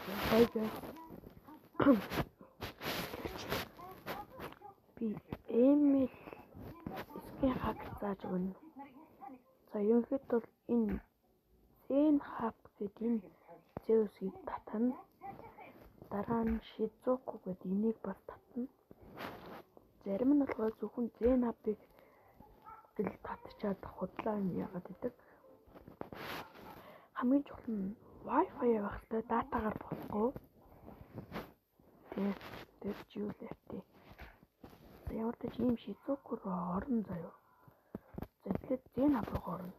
Hi guys. Би Эмил эсгийн хаг зааж өгнө. За ерөнхийдөө энэ Zen Hub гэдэг энэ Zeus-ийг татна. Дараа нь Shizuku гэдэг энийг бас татна. Зарим нь болохоор зөвхөн Zen Hub-ыг л татчаад худлаа юм яагаад гэдэг. Хамгийн чухал нь Wi-Fi явах хэрэгтэй, датагаар болохгүй. Тэр чи юу лээ? Ямар ч юм Shizuku руу орно заяа. За тэгээд Zen Hub руу орно.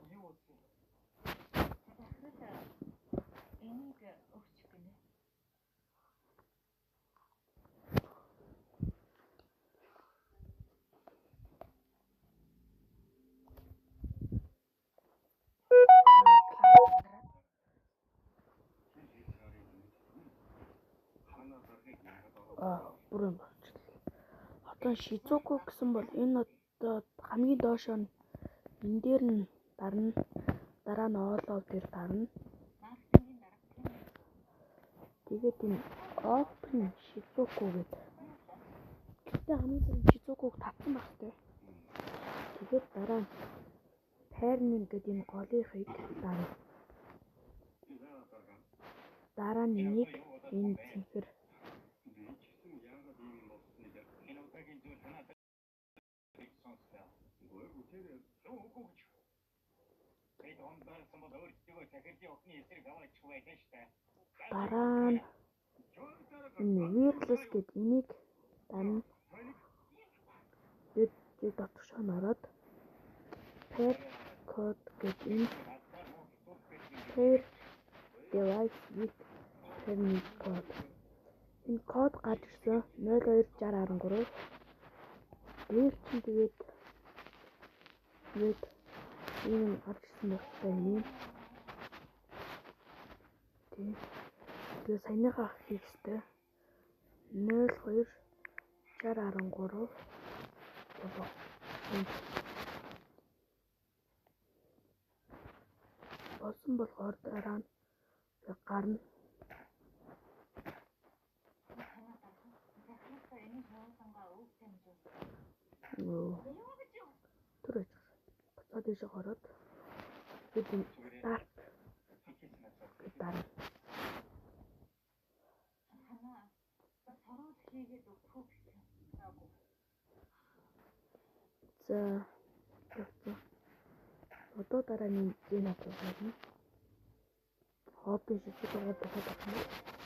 Бүрэн болчихлоо. Одоо Shizuku гэсэн бол энэ одоо хамгийн доош нь энэ дээр нь дарна. Дараа нь All дээр дарна. Тэгээд энэ Open Shizuku гэдэг. Гэтэ хамгийн түрүүнд Shizuku-г татсан байх хэрэгтэй. Тэгээд дараа нь Parent гэдэг энэ голынхыг дарна. Дараа нь нэг энэ цэнхэр дараа нь энэ wireless гэдэг энийг дарна. Тэгээд дотгошоо ороод pair code гэдэг энэ pair device with parent code. Энэ код гарч ирсэн 026013. Дээр чинь тэгээд энэ гарч ирсэн багтаа юм. Тэгээд саяныхаа хийх хэрэгтэй. 026013 болсон болохоор дараа нь гарна. Төрөж бацаад дэше гараад тэгээд start гэдэг дараа. За одоо дараа нь Zen Hub руу гарна. Хобби шиг байгаа дахиад авах юм.